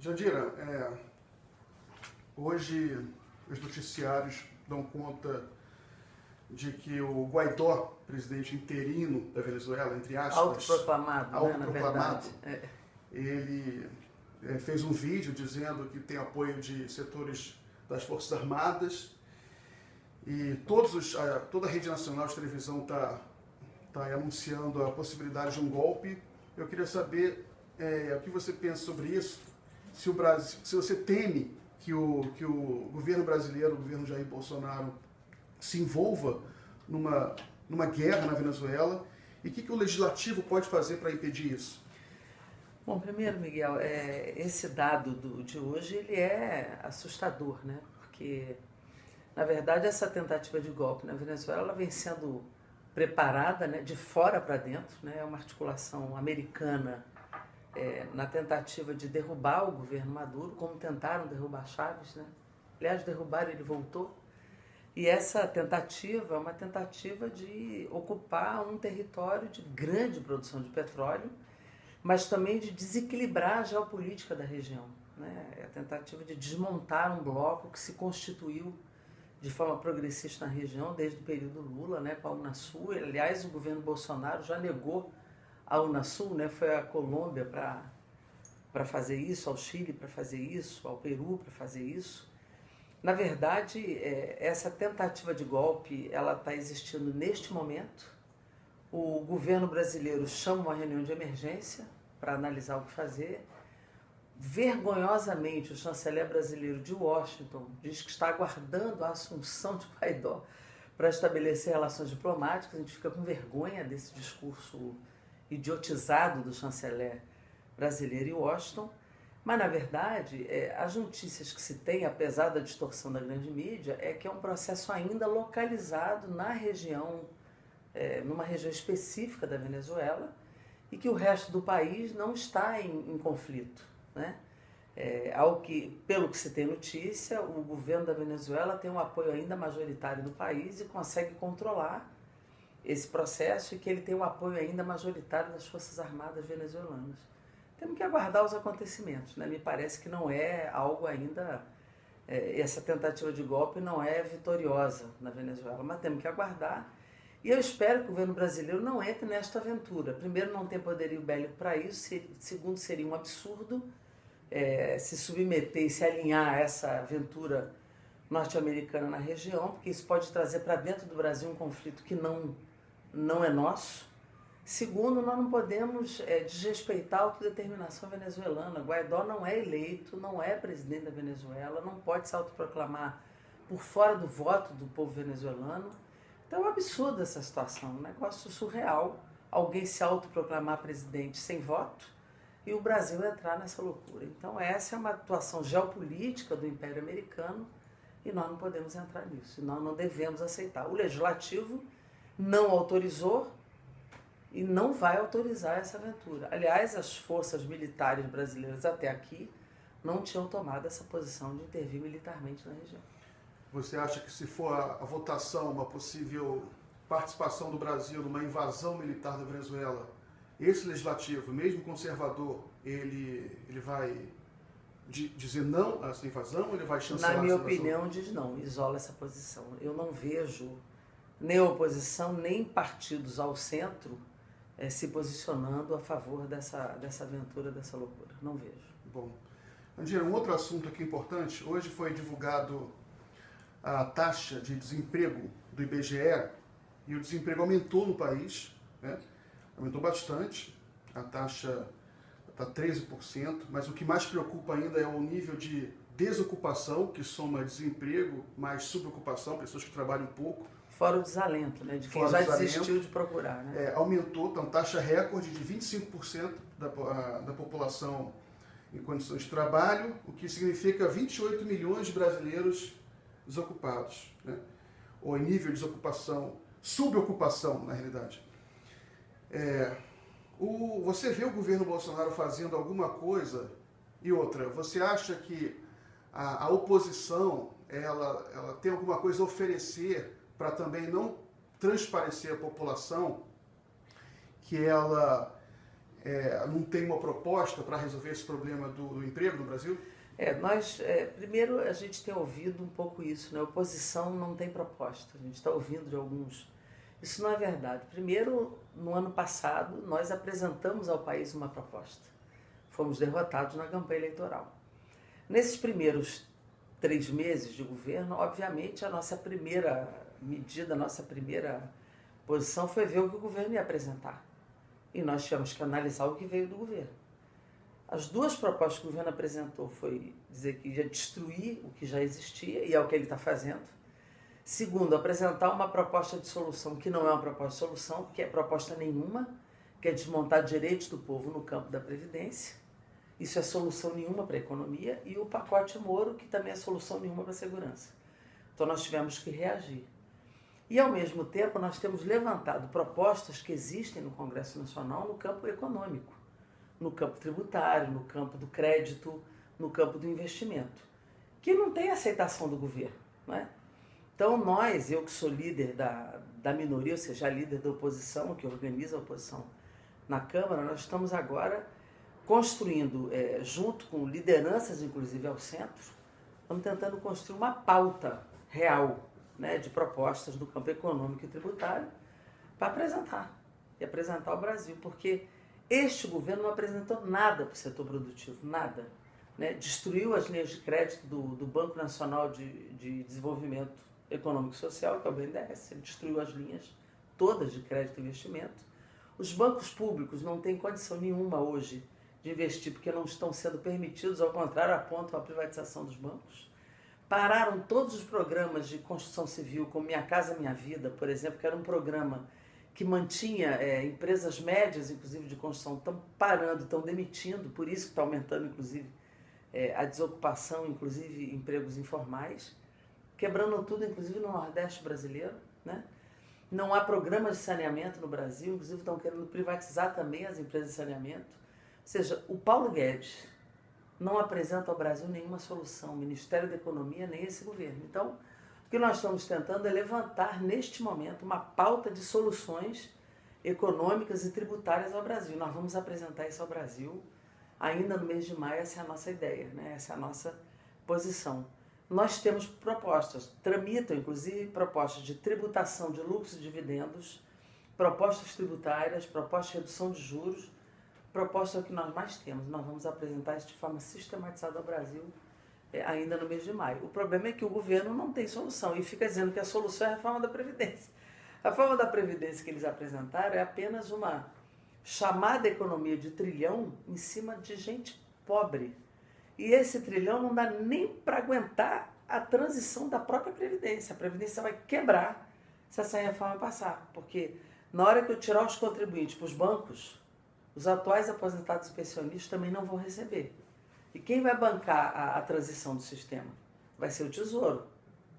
Jandira, hoje os noticiários dão conta de que o Guaidó, presidente interino da Venezuela, entre aspas, autoproclamado, né, na verdade. Ele fez um vídeo dizendo que tem apoio de setores das Forças Armadas e toda a rede nacional de televisão está anunciando a possibilidade de um golpe. Eu queria saber o que você pensa sobre isso, se você teme que o governo brasileiro, o governo Jair Bolsonaro, se envolva numa guerra na Venezuela, e o que o legislativo pode fazer para impedir isso? Bom, primeiro, Miguel, esse dado de hoje ele é assustador, né? Porque, na verdade, essa tentativa de golpe na Venezuela ela vem sendo preparada, né, de fora para dentro, né? É uma articulação americana na tentativa de derrubar o governo Maduro, como tentaram derrubar Chávez, né? Aliás, derrubaram, ele voltou. E essa tentativa é uma tentativa de ocupar um território de grande produção de petróleo, mas também de desequilibrar a geopolítica da região, né? É a tentativa de desmontar um bloco que se constituiu de forma progressista na região desde o período Lula, né, com a Unasul. Aliás, o governo Bolsonaro já negou a Unasul, né? Foi a Colômbia para fazer isso, ao Chile para fazer isso, ao Peru para fazer isso. Na verdade, essa tentativa de golpe ela está existindo neste momento. O governo brasileiro chama uma reunião de emergência para analisar o que fazer. Vergonhosamente, o chanceler brasileiro de Washington diz que está aguardando a assunção de Guaidó para estabelecer relações diplomáticas. A gente fica com vergonha desse discurso idiotizado do chanceler brasileiro em Washington. Mas, na verdade, as notícias que se tem, apesar da distorção da grande mídia, é que é um processo ainda localizado na região, numa região específica da Venezuela, e que o resto do país não está em conflito, né? Pelo que se tem notícia, o governo da Venezuela tem um apoio ainda majoritário do país e consegue controlar esse processo, e que ele tem um apoio ainda majoritário das Forças Armadas venezuelanas. Temos que aguardar os acontecimentos, né? Me parece que não é algo ainda, essa tentativa de golpe não é vitoriosa na Venezuela, mas temos que aguardar. E eu espero que o governo brasileiro não entre nesta aventura. Primeiro, não tem poderio bélico para isso. Segundo, seria um absurdo se submeter e se alinhar a essa aventura norte-americana na região, porque isso pode trazer para dentro do Brasil um conflito que não é nosso. Segundo, nós não podemos desrespeitar a autodeterminação venezuelana. Guaidó não é eleito, não é presidente da Venezuela, não pode se autoproclamar por fora do voto do povo venezuelano. Então é um absurdo essa situação, um negócio surreal, alguém se autoproclamar presidente sem voto e o Brasil entrar nessa loucura. Então essa é uma atuação geopolítica do Império Americano e nós não podemos entrar nisso, e nós não devemos aceitar. O Legislativo não autorizou e não vai autorizar essa aventura. Aliás, as forças militares brasileiras até aqui não tinham tomado essa posição de intervir militarmente na região. Você acha que se for a votação, uma possível participação do Brasil numa invasão militar da Venezuela, esse legislativo, mesmo conservador, ele vai dizer não a essa invasão ou ele vai chancelar essa invasão? Na minha opinião, diz não, isola essa posição. Eu não vejo nem oposição, nem partidos ao centro se posicionando a favor dessa aventura, dessa loucura. Não vejo. Bom. Andira, um outro assunto aqui importante. Hoje foi divulgado a taxa de desemprego do IBGE e o desemprego aumentou no país, né? Aumentou bastante, a taxa está 13%, mas o que mais preocupa ainda é o nível de desocupação, que soma desemprego mais subocupação, pessoas que trabalham pouco. Fora o desalento, né, de quem já desistiu de procurar. Né? Aumentou, então, taxa recorde de 25% da população em condições de trabalho, o que significa 28 milhões de brasileiros desocupados, né? Ou em nível de desocupação, subocupação, na realidade. Você vê o governo Bolsonaro fazendo alguma coisa? E outra, você acha que a oposição ela tem alguma coisa a oferecer para também não transparecer à população que ela não tem uma proposta para resolver esse problema do emprego no Brasil? Primeiro a gente tem ouvido um pouco isso, né? A oposição não tem proposta, a gente está ouvindo de alguns. Isso não é verdade. Primeiro, no ano passado, nós apresentamos ao país uma proposta. Fomos derrotados na campanha eleitoral. Nesses primeiros 3 meses de governo, obviamente, a nossa primeira medida, a nossa primeira posição foi ver o que o governo ia apresentar. E nós tivemos que analisar o que veio do governo. As 2 propostas que o governo apresentou foi dizer que ia destruir o que já existia, e é o que ele está fazendo. Segundo, apresentar uma proposta de solução que não é uma proposta de solução, que é proposta nenhuma, que é desmontar direitos do povo no campo da Previdência. Isso é solução nenhuma para a economia. E o pacote Moro, que também é solução nenhuma para a segurança. Então nós tivemos que reagir. E ao mesmo tempo nós temos levantado propostas que existem no Congresso Nacional no campo econômico, no campo tributário, no campo do crédito, no campo do investimento, que não tem aceitação do governo, não é? Então nós, eu que sou líder da minoria, ou seja, a líder da oposição, que organiza a oposição na Câmara, nós estamos agora construindo, junto com lideranças inclusive ao centro, estamos tentando construir uma pauta real, né, de propostas do campo econômico e tributário para apresentar ao Brasil, porque este governo não apresentou nada para o setor produtivo, nada. Né? Destruiu as linhas de crédito do Banco Nacional de Desenvolvimento Econômico e Social, que é o BNDES, ele destruiu as linhas todas de crédito e investimento. Os bancos públicos não têm condição nenhuma hoje de investir, porque não estão sendo permitidos, ao contrário, apontam a privatização dos bancos. Pararam todos os programas de construção civil, como Minha Casa Minha Vida, por exemplo, que era um programa que mantinha empresas médias, inclusive de construção, estão parando, estão demitindo, por isso que está aumentando, inclusive, a desocupação, inclusive empregos informais, quebrando tudo, inclusive no Nordeste brasileiro, né? Não há programas de saneamento no Brasil, inclusive estão querendo privatizar também as empresas de saneamento. Ou seja, o Paulo Guedes não apresenta ao Brasil nenhuma solução, o Ministério da Economia, nem esse governo. Então, o que nós estamos tentando é levantar, neste momento, uma pauta de soluções econômicas e tributárias ao Brasil. Nós vamos apresentar isso ao Brasil ainda no mês de maio, essa é a nossa ideia, né? Essa é a nossa posição. Nós temos propostas, tramitam inclusive propostas de tributação de lucros e dividendos, propostas tributárias, propostas de redução de juros, proposta é o que nós mais temos. Nós vamos apresentar isso de forma sistematizada ao Brasil ainda no mês de maio. O problema é que o governo não tem solução e fica dizendo que a solução é a reforma da Previdência. A reforma da Previdência que eles apresentaram é apenas uma chamada economia de trilhão em cima de gente pobre. E esse trilhão não dá nem para aguentar a transição da própria Previdência. A Previdência vai quebrar se essa reforma passar. Porque na hora que eu tirar os contribuintes para os bancos, os atuais aposentados e pensionistas também não vão receber. E quem vai bancar a transição do sistema? Vai ser o Tesouro.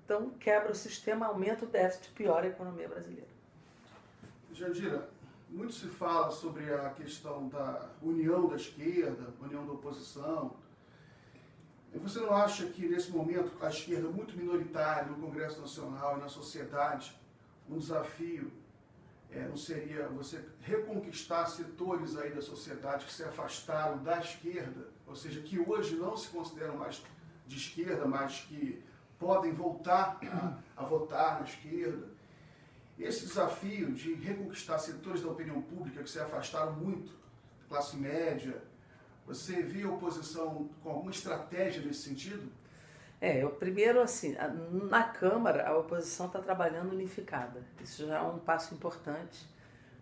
Então, quebra o sistema, aumenta o déficit, piora a economia brasileira. Jandira, muito se fala sobre a questão da união da esquerda, união da oposição. E você não acha que, nesse momento, a esquerda muito minoritária no Congresso Nacional e na sociedade, um desafio não seria você reconquistar setores aí da sociedade que se afastaram da esquerda, ou seja, que hoje não se consideram mais de esquerda, mas que podem voltar a votar na esquerda? Esse desafio de reconquistar setores da opinião pública que se afastaram muito da classe média, você vê a oposição com alguma estratégia nesse sentido? Primeiro, assim, na Câmara a oposição está trabalhando unificada. Isso já é um passo importante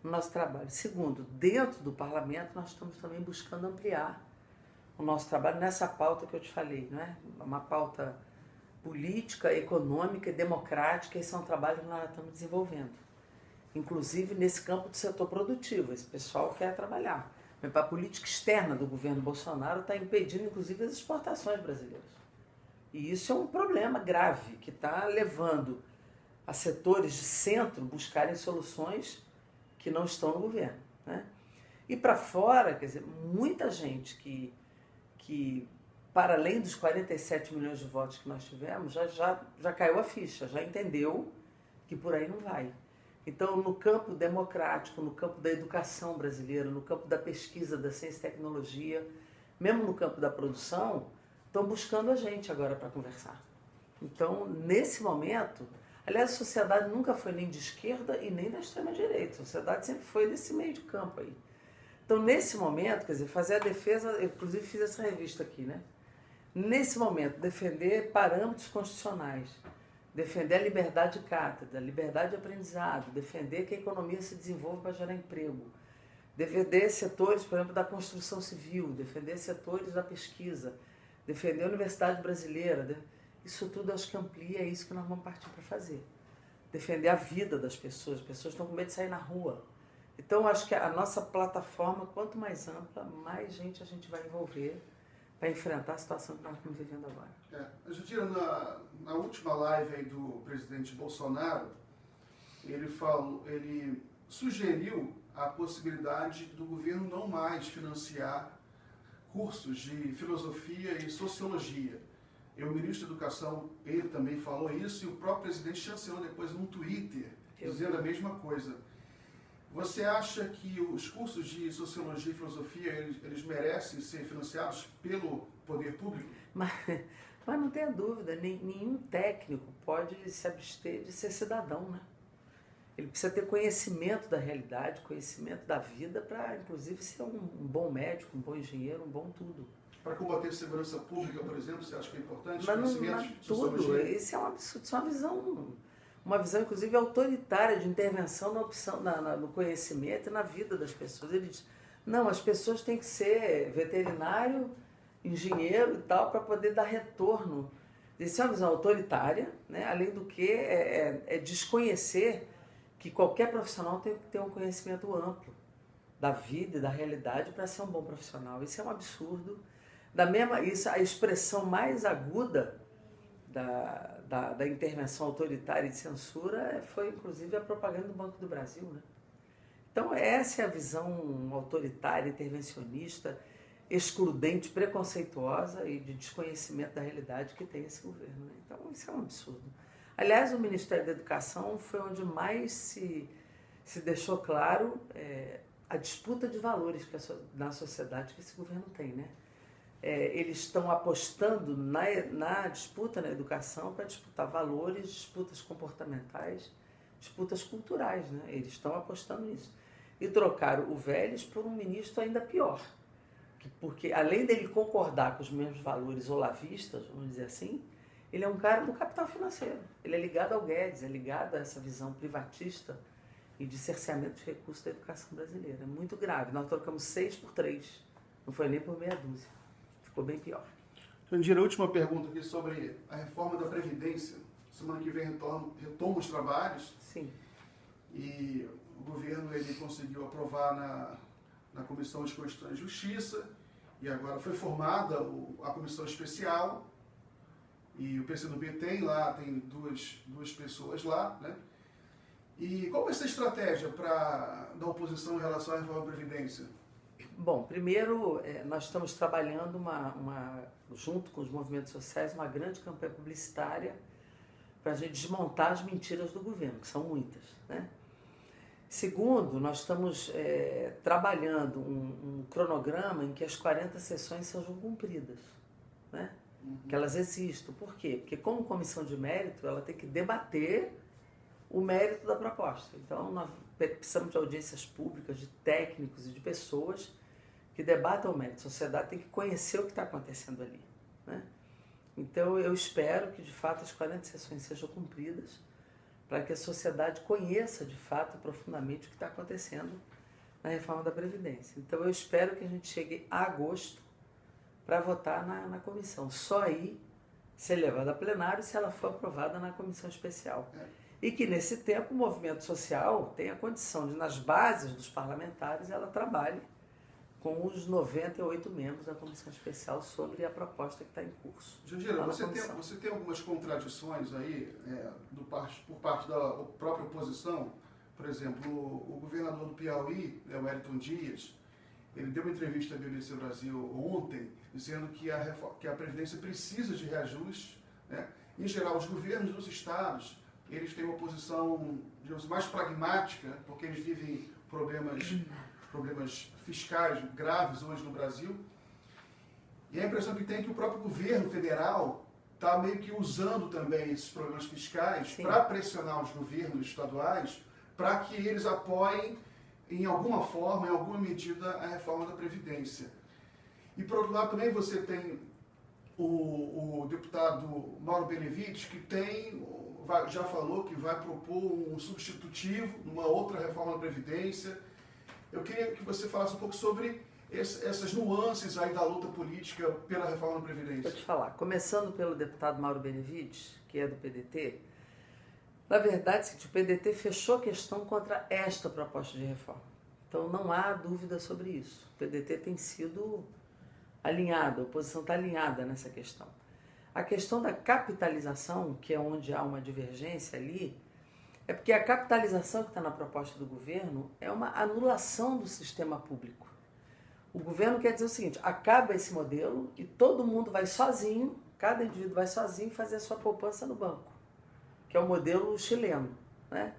no nosso trabalho. Segundo, dentro do parlamento nós estamos também buscando ampliar o nosso trabalho nessa pauta que eu te falei, né? Uma pauta política, econômica e democrática. Esse é um trabalho que nós estamos desenvolvendo. Inclusive nesse campo do setor produtivo, esse pessoal quer trabalhar. Mas a política externa do governo Bolsonaro está impedindo, inclusive, as exportações brasileiras. E isso é um problema grave, que está levando a setores de centro buscarem soluções que não estão no governo, né? E para fora, quer dizer, muita gente que para além dos 47 milhões de votos que nós tivemos, já caiu a ficha, já entendeu que por aí não vai. Então, no campo democrático, no campo da educação brasileira, no campo da pesquisa, da ciência e tecnologia, mesmo no campo da produção, estão buscando a gente agora para conversar. Então, nesse momento, aliás, a sociedade nunca foi nem de esquerda e nem da extrema-direita, a sociedade sempre foi desse meio de campo aí. Então, nesse momento, quer dizer, fazer a defesa, eu inclusive fiz essa revista aqui, né? Nesse momento, defender parâmetros constitucionais, defender a liberdade de cátedra, a liberdade de aprendizado, defender que a economia se desenvolva para gerar emprego, defender setores, por exemplo, da construção civil, defender setores da pesquisa, defender a universidade brasileira, isso tudo acho que amplia, é isso que nós vamos partir para fazer. Defender a vida das pessoas, as pessoas estão com medo de sair na rua. Então, acho que a nossa plataforma, quanto mais ampla, mais gente a gente vai envolver para enfrentar a situação que nós estamos vivendo agora. Jandira, na última live aí do presidente Bolsonaro, ele sugeriu a possibilidade do governo não mais financiar cursos de filosofia e sociologia. E o ministro da Educação, ele também falou isso, e o próprio presidente chancelou depois num Twitter, dizendo a mesma coisa. Você acha que os cursos de sociologia e filosofia, eles merecem ser financiados pelo poder público? Mas não tenha dúvida, nenhum técnico pode se abster de ser cidadão, né? Ele precisa ter conhecimento da realidade, conhecimento da vida, para, inclusive, ser um bom médico, um bom engenheiro, um bom tudo. Para combater segurança pública, por exemplo, você acha que é importante? Mas tudo, isso é um absurdo, isso é uma visão, inclusive, autoritária de intervenção na opção, no conhecimento e na vida das pessoas. Ele diz, não, as pessoas têm que ser veterinário, engenheiro e tal, para poder dar retorno. Isso é uma visão autoritária, né? Além do que é desconhecer que qualquer profissional tem que ter um conhecimento amplo da vida e da realidade para ser um bom profissional. Isso é um absurdo. Isso, a expressão mais aguda da intervenção autoritária e de censura foi, inclusive, a propaganda do Banco do Brasil, né? Então, essa é a visão autoritária, intervencionista, excludente, preconceituosa e de desconhecimento da realidade que tem esse governo, né? Então, isso é um absurdo. Aliás, o Ministério da Educação foi onde mais se deixou claro a disputa de valores na sociedade que esse governo tem, né? Eles estão apostando na disputa na educação para disputar valores, disputas comportamentais, disputas culturais, né? Eles estão apostando nisso. E trocaram o Vélez por um ministro ainda pior, porque além dele concordar com os mesmos valores olavistas, vamos dizer assim, ele é um cara do capital financeiro. Ele é ligado ao Guedes, é ligado a essa visão privatista e de cerceamento de recursos da educação brasileira. É muito grave. Nós trocamos 6 por 3, não foi nem por meia dúzia. Ficou bem pior. Jandira, última pergunta aqui sobre a reforma da Previdência. Semana que vem retoma os trabalhos. Sim. E o governo ele conseguiu aprovar na Comissão de Constituição e Justiça, e agora foi formada a Comissão Especial, e o PCdoB tem duas pessoas lá, né? E qual vai ser a estratégia da oposição em relação à reforma da Previdência? Bom, primeiro, nós estamos trabalhando junto com os movimentos sociais, uma grande campanha publicitária para a gente desmontar as mentiras do governo, que são muitas, né? Segundo, nós estamos trabalhando um cronograma em que as 40 sessões sejam cumpridas, né? Que elas existam. Por quê? Porque como comissão de mérito, ela tem que debater o mérito da proposta. Então, nós precisamos de audiências públicas, de técnicos e de pessoas que debatam o mérito. A sociedade tem que conhecer o que está acontecendo ali, né? Então, eu espero que, de fato, as 40 sessões sejam cumpridas para que a sociedade conheça, de fato, profundamente o que está acontecendo na reforma da Previdência. Então, eu espero que a gente chegue a agosto para votar na comissão. Só aí ser levada a plenário se ela for aprovada na comissão especial. E que, nesse tempo, o movimento social tenha condição de, nas bases dos parlamentares, ela trabalhe com os 98 membros da comissão especial sobre a proposta que está em curso. Jandira, você tem algumas contradições aí por parte da própria oposição? Por exemplo, o governador do Piauí, o Wellington Dias, ele deu uma entrevista à BBC Brasil ontem, dizendo que a Previdência precisa de reajuste, né? Em geral, os governos dos estados eles têm uma posição, digamos, mais pragmática, porque eles vivem problemas fiscais graves hoje no Brasil. E a impressão que tem é que o próprio governo federal está meio que usando também esses problemas fiscais para pressionar os governos estaduais para que eles apoiem, em alguma forma, em alguma medida, a reforma da Previdência. E, por outro lado, também você tem o deputado Mauro Benevides, que já falou que vai propor um substitutivo numa outra reforma da Previdência. Eu queria que você falasse um pouco sobre essas nuances aí da luta política pela reforma da Previdência. Vou te falar, começando pelo deputado Mauro Benevides, que é do PDT, na verdade, o PDT fechou a questão contra esta proposta de reforma. Então não há dúvida sobre isso. O PDT tem sido alinhado, a oposição está alinhada nessa questão. A questão da capitalização, que é onde há uma divergência ali, é porque a capitalização que está na proposta do governo é uma anulação do sistema público. O governo quer dizer o seguinte, acaba esse modelo e todo mundo vai sozinho, cada indivíduo vai sozinho fazer a sua poupança no banco, que é o modelo chileno, né?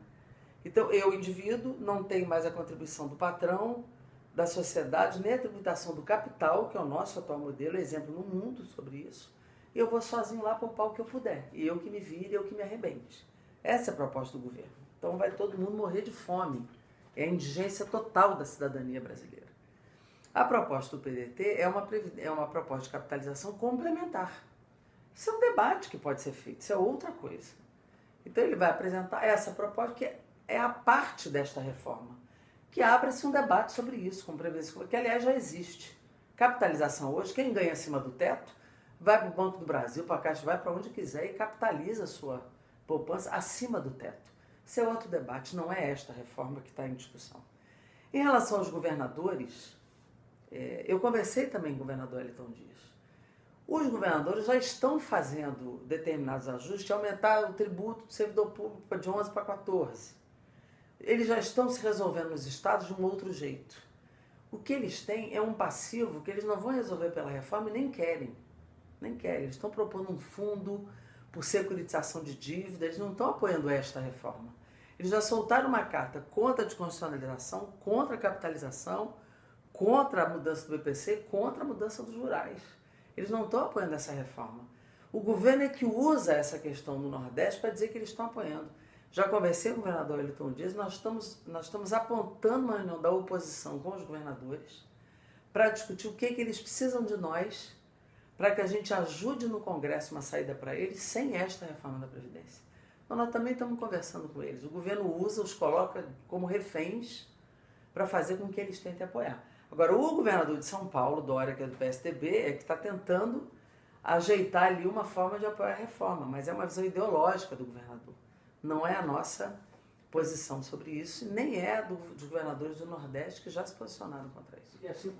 Então, eu, indivíduo, não tenho mais a contribuição do patrão, da sociedade, nem a tributação do capital, que é o nosso atual modelo, exemplo no mundo sobre isso, e eu vou sozinho lá poupar o que eu puder, e eu que me vire, eu que me arrebente. Essa é a proposta do governo. Então vai todo mundo morrer de fome. É a indigência total da cidadania brasileira. A proposta do PDT é uma proposta de capitalização complementar. Isso é um debate que pode ser feito, isso é outra coisa. Então ele vai apresentar essa proposta que é a parte desta reforma, que abre-se um debate sobre isso, com previsão, que aliás já existe. Capitalização hoje, quem ganha acima do teto, vai para o Banco do Brasil, para a Caixa, vai para onde quiser e capitaliza a sua poupança acima do teto. Isso é outro debate, não é esta reforma que está em discussão. Em relação aos governadores, eu conversei também com o governador Wellington Dias. Os governadores já estão fazendo determinados ajustes, aumentar o tributo do servidor público de 11 para 14. Eles já estão se resolvendo nos estados de um outro jeito. O que eles têm é um passivo que eles não vão resolver pela reforma e nem querem. Nem querem. Eles estão propondo um fundo por securitização de dívida, eles não estão apoiando esta reforma. Eles já soltaram uma carta contra a desconstitucionalização, contra a capitalização, contra a mudança do BPC, contra a mudança dos rurais. Eles não estão apoiando essa reforma. O governo é que usa essa questão do Nordeste para dizer que eles estão apoiando. Já conversei com o governador Wellington Dias, nós estamos apontando uma reunião da oposição com os governadores para discutir o que eles precisam de nós para que a gente ajude no Congresso uma saída para eles sem esta reforma da Previdência. Então nós também estamos conversando com eles. O governo os coloca como reféns para fazer com que eles tentem apoiar. Agora, o governador de São Paulo, Dória, que é do PSDB, é que está tentando ajeitar ali uma forma de apoiar a reforma, mas é uma visão ideológica do governador. Não é a nossa posição sobre isso, nem é dos governadores do Nordeste que já se posicionaram contra isso. E assim como